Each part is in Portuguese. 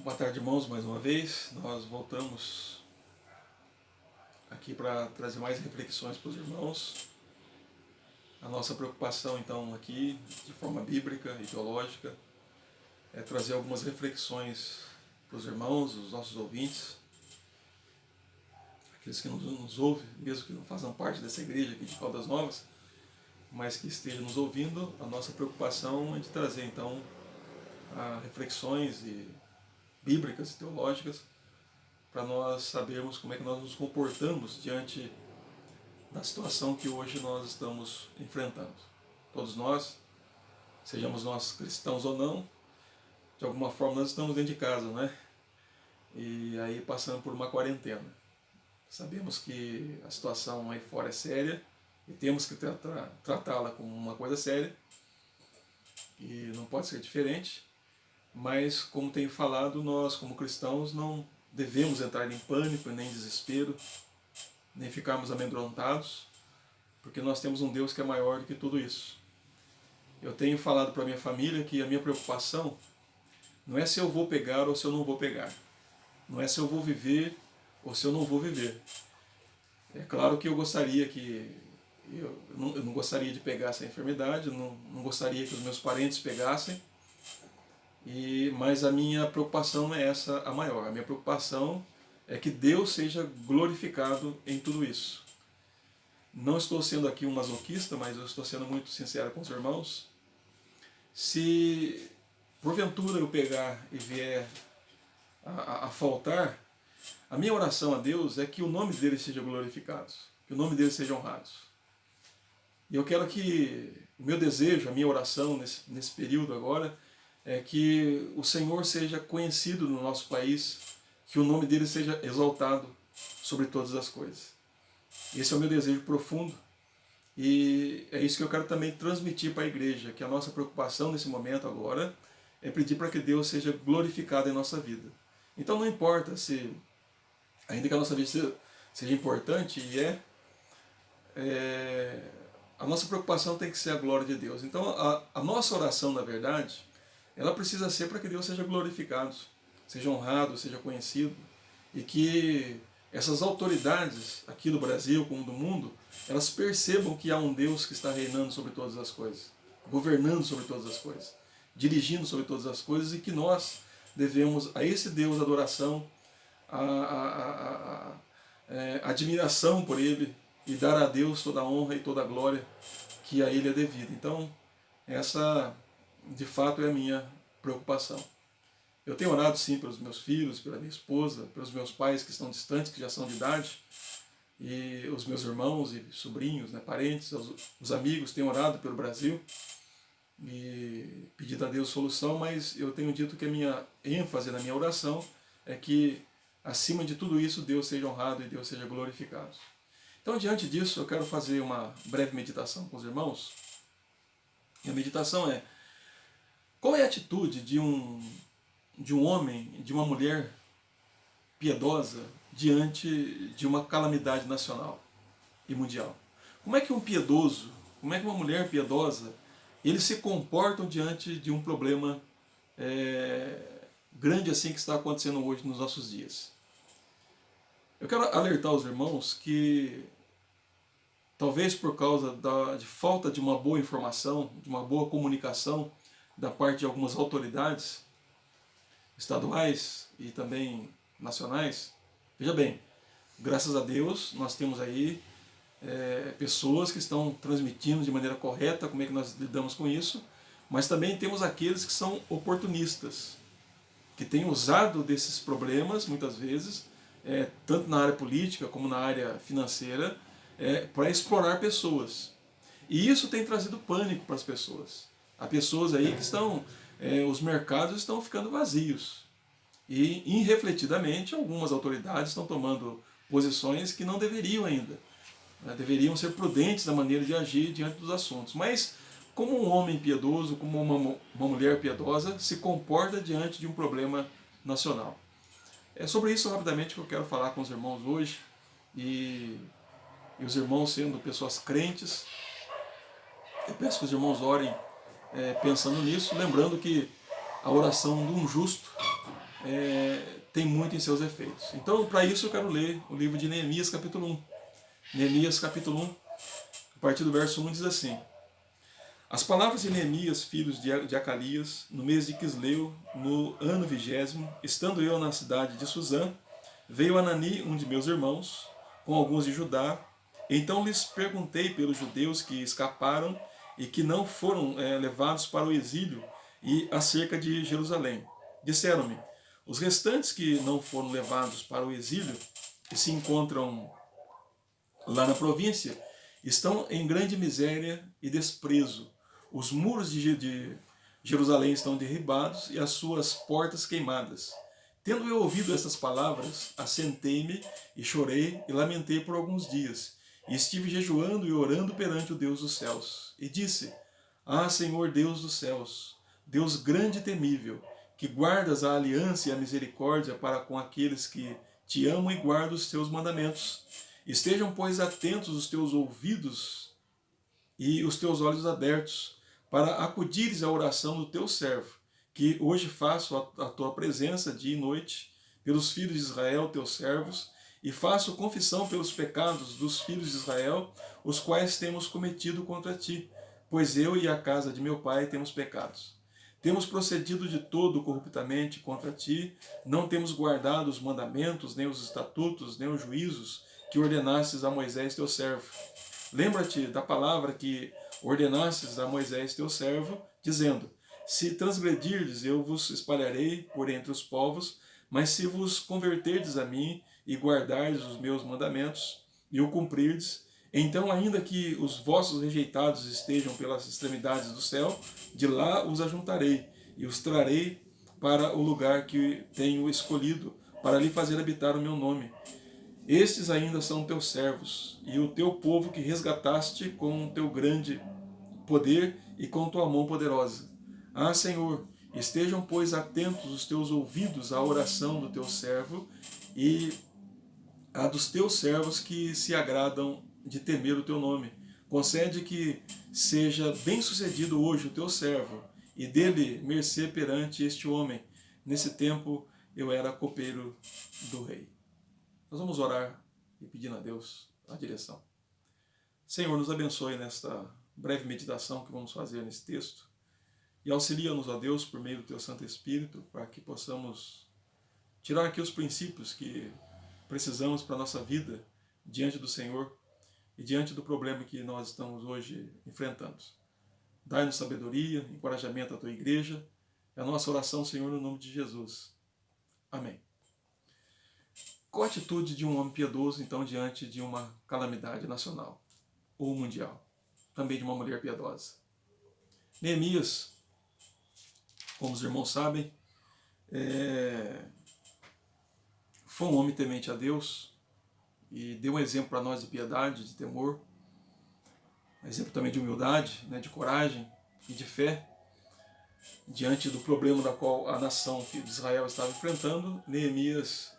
Boa tarde, irmãos, mais uma vez. Nós voltamos aqui para trazer mais reflexões para os irmãos. A nossa preocupação, então, aqui, de forma bíblica e teológica, é trazer algumas reflexões para os irmãos, os nossos ouvintes, aqueles que nos ouvem, mesmo que não façam parte dessa igreja aqui de Caldas Novas, mas que estejam nos ouvindo. A nossa preocupação é de trazer, então, reflexões bíblicas e teológicas para nós sabermos como é que nós nos comportamos diante da situação que hoje nós estamos enfrentando. Todos nós, sejamos nós cristãos ou não, de alguma forma nós estamos dentro de casa, né? E aí passando por uma quarentena. Sabemos que a situação aí fora é séria e temos que tratá-la como uma coisa séria e não pode ser diferente. Mas, como tenho falado, nós como cristãos não devemos entrar em pânico, nem em desespero, nem ficarmos amedrontados, porque nós temos um Deus que é maior do que tudo isso. Eu tenho falado para a minha família que a minha preocupação não é se eu vou pegar ou se eu não vou pegar. Não é se eu vou viver ou se eu não vou viver. É claro que eu gostaria que... Eu não gostaria de pegar essa enfermidade, não gostaria que os meus parentes pegassem, mas a minha preocupação não é essa a maior. A minha preocupação é que Deus seja glorificado em tudo isso. Não estou sendo aqui um masoquista, mas eu estou sendo muito sincero com os irmãos. Se porventura eu pegar e vier a faltar, a minha oração a Deus é que o nome dele seja glorificado, que o nome dele seja honrado. E eu quero que o meu desejo, a minha oração nesse período agora, é que o Senhor seja conhecido no nosso país, que o nome dele seja exaltado sobre todas as coisas. Esse é o meu desejo profundo e é isso que eu quero também transmitir para a igreja, que a nossa preocupação nesse momento agora é pedir para que Deus seja glorificado em nossa vida. Então não importa se, ainda que a nossa vida seja importante, a nossa preocupação tem que ser a glória de Deus. Então a nossa oração, na verdade, ela precisa ser para que Deus seja glorificado, seja honrado, seja conhecido, e que essas autoridades aqui do Brasil como do mundo, elas percebam que há um Deus que está reinando sobre todas as coisas, governando sobre todas as coisas, dirigindo sobre todas as coisas, e que nós devemos a esse Deus adoração, admiração por Ele, e dar a Deus toda a honra e toda a glória que a Ele é devida. Então, essa de fato é a minha preocupação. Eu tenho orado sim pelos meus filhos, pela minha esposa, pelos meus pais que estão distantes, que já são de idade, e os meus irmãos e sobrinhos, né, parentes, os amigos, tenho orado pelo Brasil e pedido a Deus solução, mas eu tenho dito que a minha ênfase na minha oração é que, acima de tudo isso, Deus seja honrado e Deus seja glorificado. Então, diante disso, eu quero fazer uma breve meditação com os irmãos. E a meditação é: qual é a atitude de um homem, de uma mulher piedosa diante de uma calamidade nacional e mundial? Como é que um piedoso, como é que uma mulher piedosa, eles se comportam diante de um problema grande assim que está acontecendo hoje nos nossos dias? Eu quero alertar os irmãos que, talvez por causa de falta de uma boa informação, de uma boa comunicação da parte de algumas autoridades estaduais e também nacionais, veja bem, graças a Deus nós temos aí pessoas que estão transmitindo de maneira correta como é que nós lidamos com isso, mas também temos aqueles que são oportunistas, que têm usado desses problemas muitas vezes, tanto na área política como na área financeira, para explorar pessoas. E isso tem trazido pânico para as pessoas. Há pessoas aí que estão, os mercados estão ficando vazios. E, irrefletidamente, algumas autoridades estão tomando posições que não deveriam ainda. Deveriam ser prudentes na maneira de agir diante dos assuntos. Mas, como um homem piedoso, como uma mulher piedosa, se comporta diante de um problema nacional? É sobre isso, rapidamente, que eu quero falar com os irmãos hoje. E os irmãos, sendo pessoas crentes, eu peço que os irmãos orem pensando nisso, lembrando que a oração de um justo tem muito em seus efeitos. Então, para isso eu quero ler o livro de Neemias, capítulo 1. Neemias, capítulo 1, a partir do verso 1, diz assim: As palavras de Neemias, filho de Acalias, no mês de Quisleu, no ano 20º, estando eu na cidade de Suzã, veio Anani, um de meus irmãos, com alguns de Judá. Então lhes perguntei pelos judeus que escaparam e que não foram levados para o exílio e acerca de Jerusalém. Disseram-me: os restantes que não foram levados para o exílio e se encontram lá na província estão em grande miséria e desprezo. Os muros de Jerusalém estão derribados e as suas portas queimadas. Tendo eu ouvido essas palavras, assentei-me e chorei e lamentei por alguns dias. E estive jejuando e orando perante o Deus dos céus. E disse: Ah, Senhor Deus dos céus, Deus grande e temível, que guardas a aliança e a misericórdia para com aqueles que te amam e guardam os teus mandamentos. Estejam, pois, atentos os teus ouvidos e os teus olhos abertos, para acudires à oração do teu servo, que hoje faço a tua presença dia e noite, pelos filhos de Israel, teus servos, e faço confissão pelos pecados dos filhos de Israel, os quais temos cometido contra ti, pois eu e a casa de meu pai temos pecados. Temos procedido de todo corruptamente contra ti, não temos guardado os mandamentos, nem os estatutos, nem os juízos que ordenastes a Moisés teu servo. Lembra-te da palavra que ordenastes a Moisés teu servo, dizendo: se transgredirdes, eu vos espalharei por entre os povos, mas se vos converterdes a mim e guardardes os meus mandamentos e o cumprirdes, então, ainda que os vossos rejeitados estejam pelas extremidades do céu, de lá os ajuntarei e os trarei para o lugar que tenho escolhido, para lhe fazer habitar o meu nome. Estes ainda são teus servos, e o teu povo que resgataste com o teu grande poder e com tua mão poderosa. Ah, Senhor, estejam, pois, atentos os teus ouvidos à oração do teu servo e a dos teus servos que se agradam de temer o teu nome. Concede que seja bem-sucedido hoje o teu servo, e dele mercê perante este homem. Nesse tempo eu era copeiro do rei. Nós vamos orar e pedindo a Deus a direção. Senhor, nos abençoe nesta breve meditação que vamos fazer nesse texto, e auxilia-nos, ó Deus, por meio do teu Santo Espírito, para que possamos tirar aqui os princípios que precisamos para a nossa vida diante do Senhor e diante do problema que nós estamos hoje enfrentando. Dai-nos sabedoria, encorajamento à tua igreja. É a nossa oração, Senhor, no nome de Jesus. Amém. Qual a atitude de um homem piedoso, então, diante de uma calamidade nacional ou mundial? Também de uma mulher piedosa. Neemias, como os irmãos sabem, foi um homem temente a Deus e deu um exemplo para nós de piedade, de temor, um exemplo também de humildade, de coragem e de fé. Diante do problema da qual a nação de Israel estava enfrentando, Neemias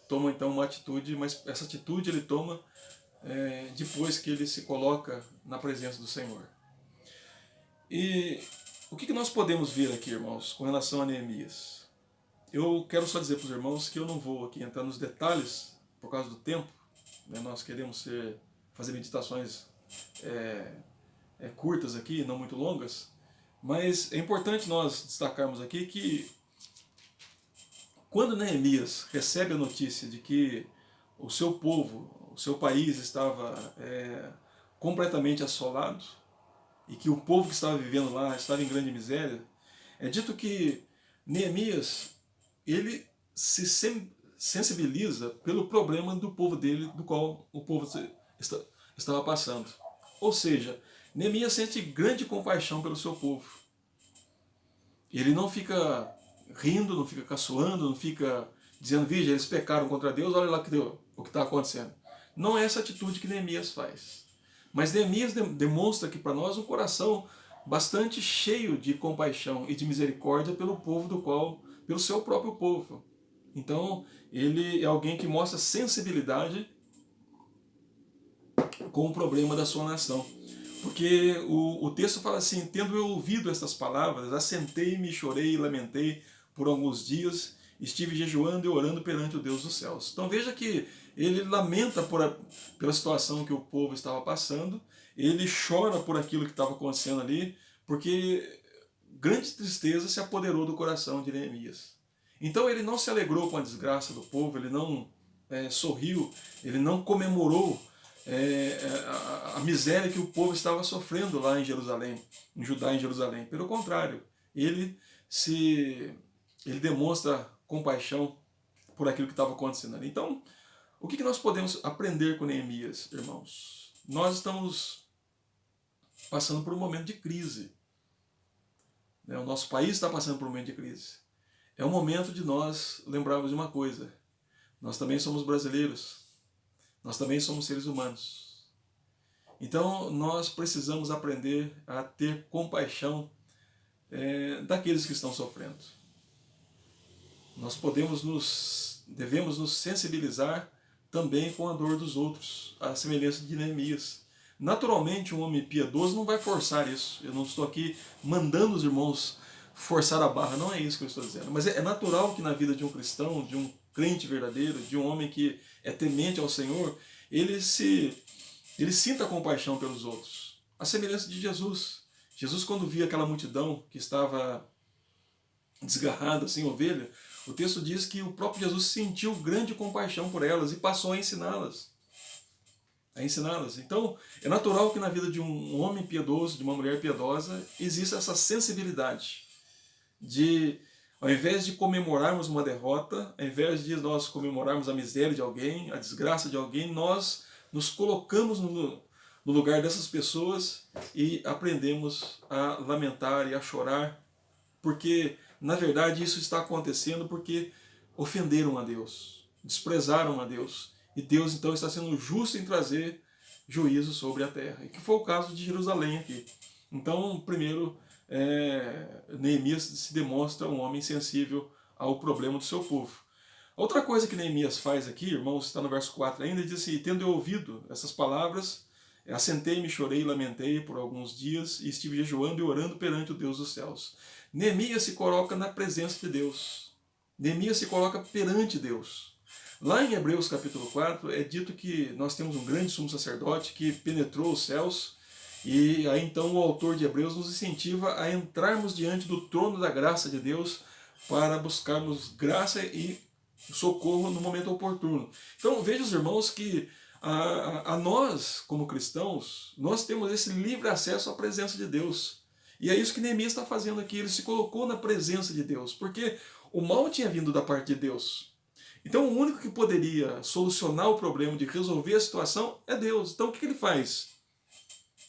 toma então uma atitude, mas essa atitude ele toma depois que ele se coloca na presença do Senhor. E o que nós podemos ver aqui, irmãos, com relação a Neemias? Eu quero só dizer para os irmãos que eu não vou aqui entrar nos detalhes por causa do tempo. Nós queremos fazer meditações curtas aqui, não muito longas, mas é importante nós destacarmos aqui que quando Neemias recebe a notícia de que o seu povo, o seu país estava completamente assolado e que o povo que estava vivendo lá estava em grande miséria, é dito que Neemias ele se sensibiliza pelo problema do povo dele, do qual o povo estava passando. Ou seja, Neemias sente grande compaixão pelo seu povo. Ele não fica rindo, não fica caçoando, não fica dizendo: veja, eles pecaram contra Deus, olha lá o que está acontecendo. Não é essa atitude que Neemias faz. Mas Neemias demonstra aqui para nós um coração bastante cheio de compaixão e de misericórdia pelo povo pelo seu próprio povo. Então, ele é alguém que mostra sensibilidade com o problema da sua nação. Porque o texto fala assim: tendo eu ouvido estas palavras, assentei-me, chorei e lamentei por alguns dias, estive jejuando e orando perante o Deus dos céus. Então veja que ele lamenta pela situação que o povo estava passando, ele chora por aquilo que estava acontecendo ali, porque grande tristeza se apoderou do coração de Neemias. Então ele não se alegrou com a desgraça do povo, ele não sorriu, ele não comemorou a miséria que o povo estava sofrendo lá em Jerusalém, em Judá e em Jerusalém. Pelo contrário, ele demonstra compaixão por aquilo que estava acontecendo ali. Então, o que nós podemos aprender com Neemias, irmãos? Nós estamos passando por um momento de crise. O nosso país está passando por um momento de crise. É o momento de nós lembrarmos de uma coisa. Nós também somos brasileiros. Nós também somos seres humanos. Então, nós precisamos aprender a ter compaixão daqueles que estão sofrendo. Nós devemos nos sensibilizar também com a dor dos outros, a semelhança de Neemias. Naturalmente, um homem piedoso não vai forçar isso. Eu não estou aqui mandando os irmãos forçar a barra, não é isso que eu estou dizendo. Mas é natural que na vida de um cristão, de um crente verdadeiro, de um homem que é temente ao Senhor, ele sinta compaixão pelos outros. A semelhança de Jesus. Jesus, quando via aquela multidão que estava desgarrada, sem ovelha, o texto diz que o próprio Jesus sentiu grande compaixão por elas e passou a ensiná-las. Então, é natural que na vida de um homem piedoso, de uma mulher piedosa, exista essa sensibilidade de, ao invés de comemorarmos uma derrota, ao invés de nós comemorarmos a miséria de alguém, a desgraça de alguém, nós nos colocamos no lugar dessas pessoas e aprendemos a lamentar e a chorar, porque, na verdade, isso está acontecendo porque ofenderam a Deus, desprezaram a Deus. E Deus, então, está sendo justo em trazer juízo sobre a terra. E que foi o caso de Jerusalém aqui. Então, primeiro, Neemias se demonstra um homem sensível ao problema do seu povo. Outra coisa que Neemias faz aqui, irmãos, está no verso 4 ainda, ele diz assim: tendo eu ouvido essas palavras, assentei-me, chorei e lamentei por alguns dias, e estive jejuando e orando perante o Deus dos céus. Neemias se coloca na presença de Deus. Neemias se coloca perante Deus. Lá em Hebreus capítulo 4 é dito que nós temos um grande sumo sacerdote que penetrou os céus, e aí então o autor de Hebreus nos incentiva a entrarmos diante do trono da graça de Deus para buscarmos graça e socorro no momento oportuno. Então veja os irmãos que a nós, como cristãos, nós temos esse livre acesso à presença de Deus. E é isso que Neemias está fazendo aqui, ele se colocou na presença de Deus, porque o mal tinha vindo da parte de Deus. Então o único que poderia solucionar o problema, de resolver a situação, é Deus. Então o que ele faz?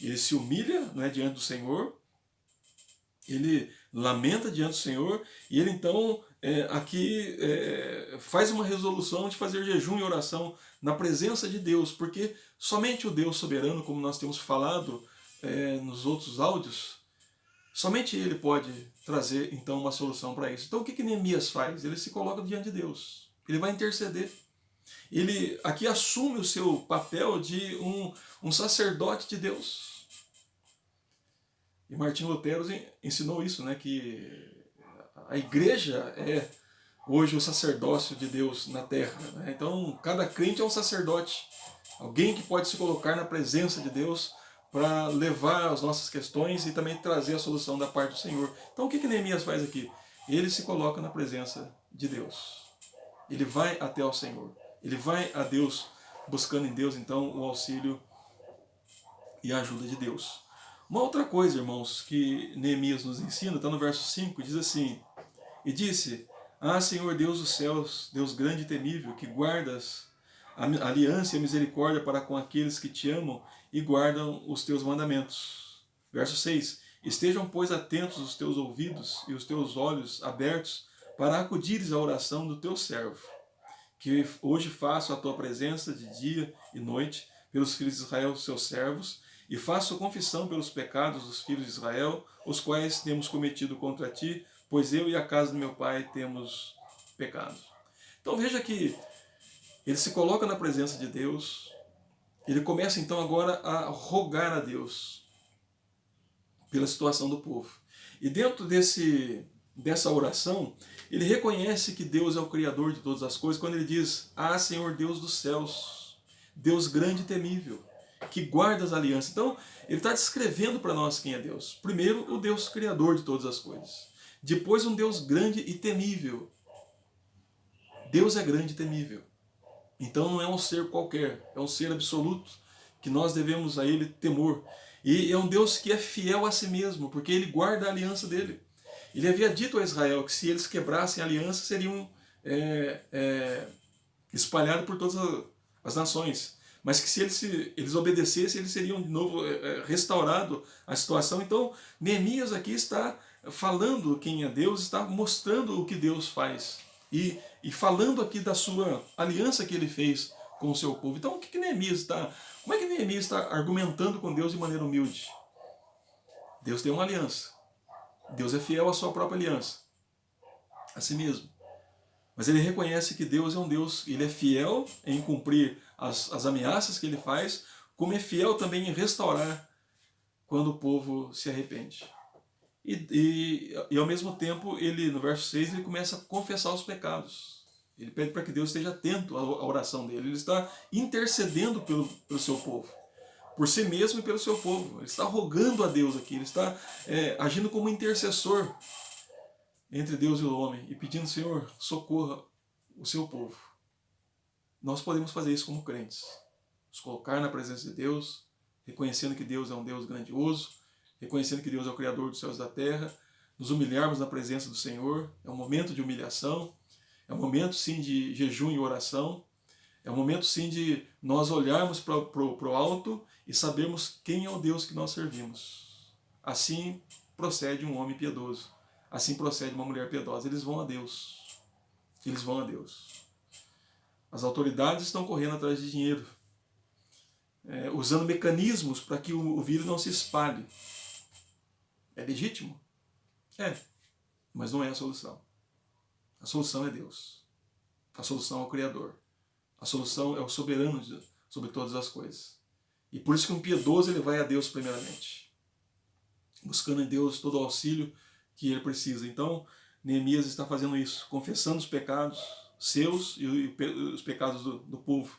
Ele se humilha, diante do Senhor, ele lamenta diante do Senhor, e ele então faz uma resolução de fazer jejum e oração na presença de Deus, porque somente o Deus soberano, como nós temos falado nos outros áudios, somente ele pode trazer então uma solução para isso. Então o que Neemias faz? Ele se coloca diante de Deus. Ele vai interceder. Ele aqui assume o seu papel de um sacerdote de Deus. E Martinho Lutero ensinou isso, que a igreja é hoje o sacerdócio de Deus na terra. Então cada crente é um sacerdote. Alguém que pode se colocar na presença de Deus para levar as nossas questões e também trazer a solução da parte do Senhor. Então o que Neemias faz aqui? Ele se coloca na presença de Deus. Ele vai até ao Senhor. Ele vai a Deus, buscando em Deus, então, o auxílio e a ajuda de Deus. Uma outra coisa, irmãos, que Neemias nos ensina, está no verso 5, diz assim: e disse: ah, Senhor Deus dos céus, Deus grande e temível, que guardas a aliança e a misericórdia para com aqueles que te amam e guardam os teus mandamentos. Verso 6, estejam, pois, atentos os teus ouvidos e os teus olhos abertos para acudires à oração do teu servo, que hoje faço a tua presença de dia e noite pelos filhos de Israel, seus servos, e faço confissão pelos pecados dos filhos de Israel, os quais temos cometido contra ti, pois eu e a casa do meu pai temos pecado. Então veja que ele se coloca na presença de Deus, ele começa então agora a rogar a Deus pela situação do povo. E dentro desse dessa oração, ele reconhece que Deus é o Criador de todas as coisas, quando ele diz: Ah, Senhor Deus dos céus, Deus grande e temível, que guarda as alianças. Então, ele está descrevendo para nós quem é Deus. Primeiro, o Deus Criador de todas as coisas. Depois, um Deus grande e temível. Deus é grande e temível. Então não é um ser qualquer, é um ser absoluto, que nós devemos a ele temor. E é um Deus que é fiel a si mesmo, porque ele guarda a aliança dele. Ele havia dito a Israel que se eles quebrassem a aliança, seriam espalhados por todas as nações. Mas que se eles obedecessem, eles seriam de novo restaurado a situação. Então, Neemias aqui está falando quem é Deus, está mostrando o que Deus faz. E falando aqui da sua aliança que ele fez com o seu povo. Então, o que Neemias está... Como é que Neemias está argumentando com Deus de maneira humilde? Deus tem uma aliança. Deus é fiel à sua própria aliança, a si mesmo. Mas ele reconhece que Deus é um Deus, ele é fiel em cumprir as ameaças que ele faz, como é fiel também em restaurar quando o povo se arrepende. E ao mesmo tempo, ele no verso 6, ele começa a confessar os pecados. Ele pede para que Deus esteja atento à oração dele. Ele está intercedendo pelo seu povo, por si mesmo e pelo seu povo. Ele está rogando a Deus aqui, ele está agindo como intercessor entre Deus e o homem e pedindo: Senhor, socorra o seu povo. Nós podemos fazer isso como crentes, nos colocar na presença de Deus, reconhecendo que Deus é um Deus grandioso, reconhecendo que Deus é o Criador dos céus e da terra, nos humilharmos na presença do Senhor. É um momento de humilhação, é um momento sim de jejum e oração, é um momento sim de nós olharmos para o alto e sabermos quem é o Deus que nós servimos. Assim procede um homem piedoso, assim procede uma mulher piedosa. Eles vão a Deus, eles vão a Deus. As autoridades estão correndo atrás de dinheiro, usando mecanismos para que o vírus não se espalhe. É legítimo? É, mas não é a solução. A solução é Deus. A solução é o Criador. A solução é o soberano sobre todas as coisas. E por isso que um piedoso ele vai a Deus primeiramente, buscando em Deus todo o auxílio que ele precisa. Então, Neemias está fazendo isso, confessando os pecados seus e os pecados do povo.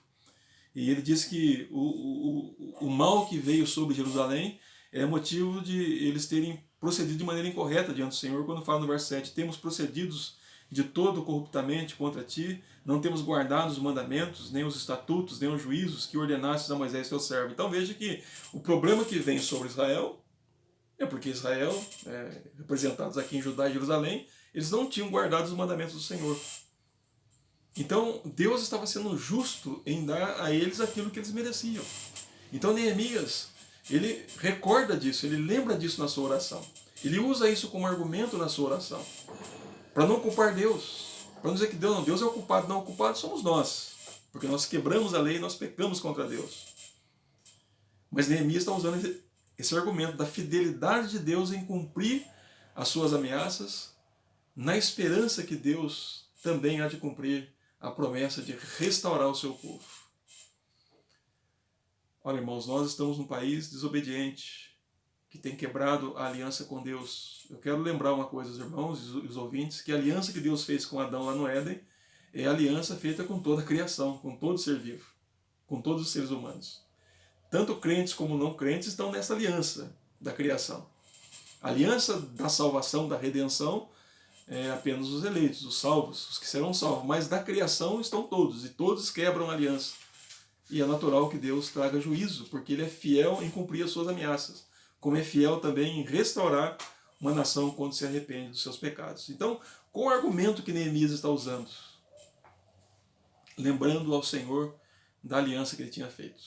E ele diz que o mal que veio sobre Jerusalém é motivo de eles terem procedido de maneira incorreta diante do Senhor, quando fala no verso 7, temos procedidos de todo corruptamente contra ti, não temos guardado os mandamentos, nem os estatutos, nem os juízos que ordenastes a Moisés teu servo. Então veja que o problema que vem sobre Israel é porque Israel, representados aqui em Judá e Jerusalém, eles não tinham guardado os mandamentos do Senhor. Então Deus estava sendo justo em dar a eles aquilo que eles mereciam. Então Neemias, ele recorda disso, ele lembra disso na sua oração. Ele usa isso como argumento na sua oração, para não culpar Deus, para não dizer que Deus é o culpado. Não, o culpado somos nós, porque nós quebramos a lei e nós pecamos contra Deus. Mas Neemias está usando esse argumento da fidelidade de Deus em cumprir as suas ameaças, na esperança que Deus também há de cumprir a promessa de restaurar o seu povo. Olha, irmãos, nós estamos num país desobediente, que tem quebrado a aliança com Deus. Eu quero lembrar uma coisa aos irmãos e os ouvintes, que a aliança que Deus fez com Adão lá no Éden é a aliança feita com toda a criação, com todo ser vivo, com todos os seres humanos. Tanto crentes como não crentes estão nessa aliança da criação. A aliança da salvação, da redenção, é apenas os eleitos, os salvos, os que serão salvos. Mas da criação estão todos, e todos quebram a aliança. E é natural que Deus traga juízo, porque Ele é fiel em cumprir as suas ameaças, como é fiel também em restaurar uma nação quando se arrepende dos seus pecados. Então, qual o argumento que Neemias está usando? Lembrando ao Senhor da aliança que ele tinha feito.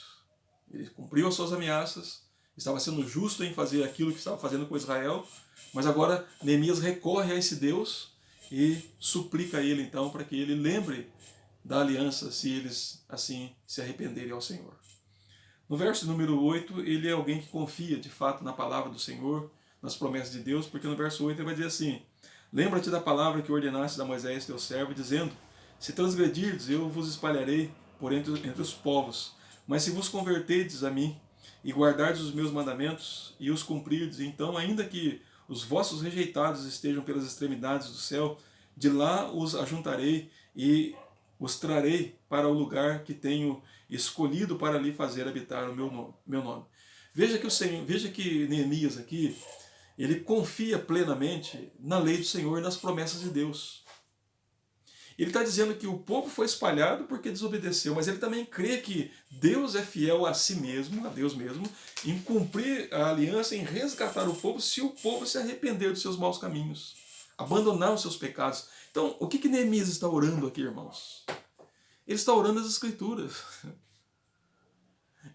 Ele cumpriu as suas ameaças, estava sendo justo em fazer aquilo que estava fazendo com Israel, mas agora Neemias recorre a esse Deus e suplica a ele então para que ele lembre da aliança se eles assim se arrependerem ao Senhor. No verso número 8, ele é alguém que confia de fato na palavra do Senhor, nas promessas de Deus, porque no verso 8 ele vai dizer assim: lembra-te da palavra que ordenaste a Moisés teu servo, dizendo, se transgredirdes eu vos espalharei por entre os povos, mas se vos converterdes a mim e guardardes os meus mandamentos e os cumprirdes, então ainda que os vossos rejeitados estejam pelas extremidades do céu, de lá os ajuntarei e os trarei para o lugar que tenho escolhido para ali fazer habitar o meu nome. Veja que Neemias aqui, ele confia plenamente na lei do Senhor e nas promessas de Deus. Ele está dizendo que o povo foi espalhado porque desobedeceu, mas ele também crê que Deus é fiel a si mesmo, a Deus mesmo, em cumprir a aliança, em resgatar o povo, se o povo se arrepender dos seus maus caminhos, abandonar os seus pecados. Então, o que Neemias está orando aqui, irmãos? Ele está orando as Escrituras.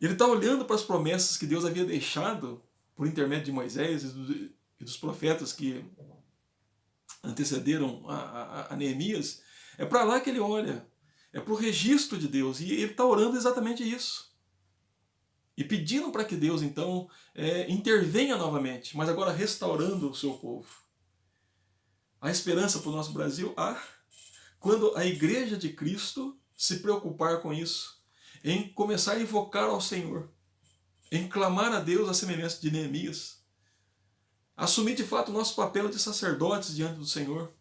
Ele está olhando para as promessas que Deus havia deixado por intermédio de Moisés e dos profetas que antecederam a Neemias. É para lá que ele olha. É para o registro de Deus. E ele está orando exatamente isso. E pedindo para que Deus, então, intervenha novamente, mas agora restaurando o seu povo. Há esperança para o nosso Brasil? Há. Quando a Igreja de Cristo se preocupar com isso, em começar a invocar ao Senhor, em clamar a Deus a semelhança de Neemias, assumir de fato o nosso papel de sacerdotes diante do Senhor,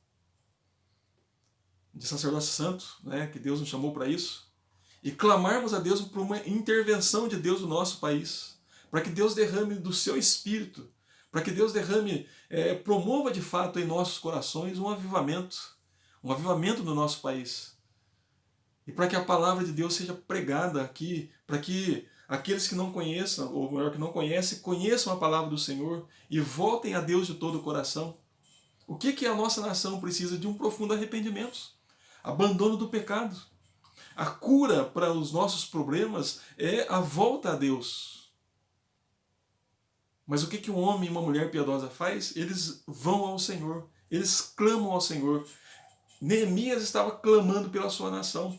de sacerdócio santo, né, que Deus nos chamou para isso, e clamarmos a Deus por uma intervenção de Deus no nosso país, para que Deus derrame do seu Espírito, para que Deus derrame, promova de fato em nossos corações um avivamento no nosso país. E para que a palavra de Deus seja pregada aqui, para que aqueles que não conheçam, ou melhor, que não conhecem, conheçam a palavra do Senhor e voltem a Deus de todo o coração. O que a nossa nação precisa? De um profundo arrependimento, abandono do pecado. A cura para os nossos problemas é a volta a Deus. Mas o que um homem e uma mulher piedosa faz? Eles vão ao Senhor, eles clamam ao Senhor. Neemias estava clamando pela sua nação.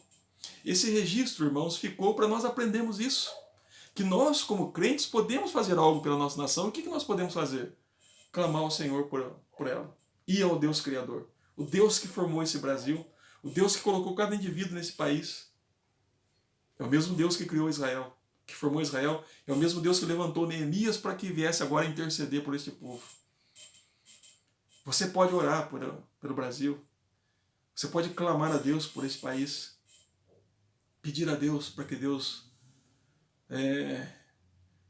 Esse registro, irmãos, ficou para nós aprendermos isso. Que nós, como crentes, podemos fazer algo pela nossa nação. O que nós podemos fazer? Clamar ao Senhor por ela. Ir ao Deus Criador. O Deus que formou esse Brasil. O Deus que colocou cada indivíduo nesse país. É o mesmo Deus que criou Israel, que formou Israel. É o mesmo Deus que levantou Neemias para que viesse agora interceder por este povo. Você pode orar pelo Brasil. Você pode clamar a Deus por esse país. Pedir a Deus para que Deus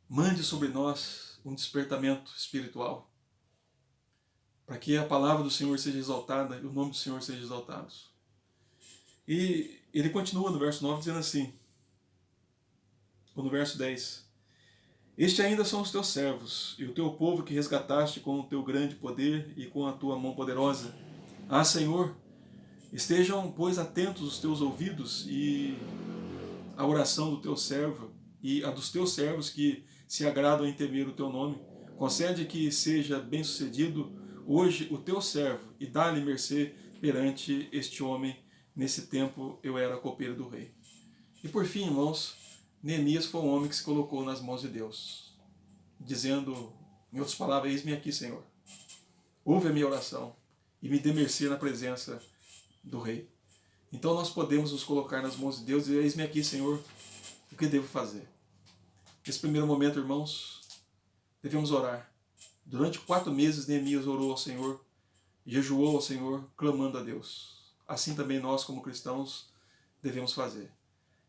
mande sobre nós um despertamento espiritual. Para que a palavra do Senhor seja exaltada e o nome do Senhor seja exaltado. E ele continua no verso 9 dizendo assim, ou no verso 10. Estes ainda são os teus servos, e o teu povo que resgataste com o teu grande poder e com a tua mão poderosa. Ah, Senhor, estejam, pois, atentos os teus ouvidos e a oração do teu servo e a dos teus servos que se agradam em temer o teu nome. Concede que seja bem-sucedido hoje o teu servo e dá-lhe mercê perante este homem. Nesse tempo eu era copeiro do rei. E por fim, irmãos, Neemias foi um homem que se colocou nas mãos de Deus, dizendo, em outras palavras, eis-me aqui, Senhor. Ouve a minha oração e me dê mercê na presença do rei. Então nós podemos nos colocar nas mãos de Deus e dizer, eis-me aqui, Senhor, o que devo fazer? Nesse primeiro momento, irmãos, devemos orar. Durante 4 meses, Neemias orou ao Senhor, jejuou ao Senhor, clamando a Deus. Assim também nós, como cristãos, devemos fazer.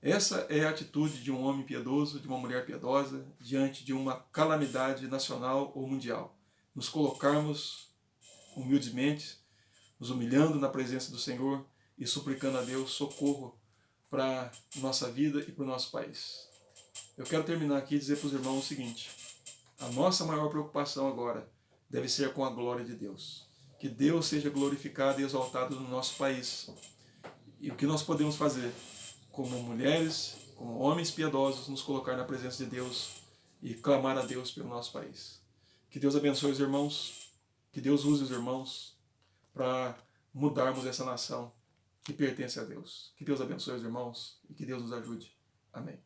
Essa é a atitude de um homem piedoso, de uma mulher piedosa, diante de uma calamidade nacional ou mundial. Nos colocarmos humildemente, nos humilhando na presença do Senhor e suplicando a Deus socorro para a nossa vida e para o nosso país. Eu quero terminar aqui e dizer para os irmãos o seguinte, a nossa maior preocupação agora deve ser com a glória de Deus. Que Deus seja glorificado e exaltado no nosso país. E o que nós podemos fazer, como mulheres, como homens piedosos, nos colocar na presença de Deus e clamar a Deus pelo nosso país. Que Deus abençoe os irmãos, que Deus use os irmãos para mudarmos essa nação que pertence a Deus. Que Deus abençoe os irmãos e que Deus nos ajude. Amém.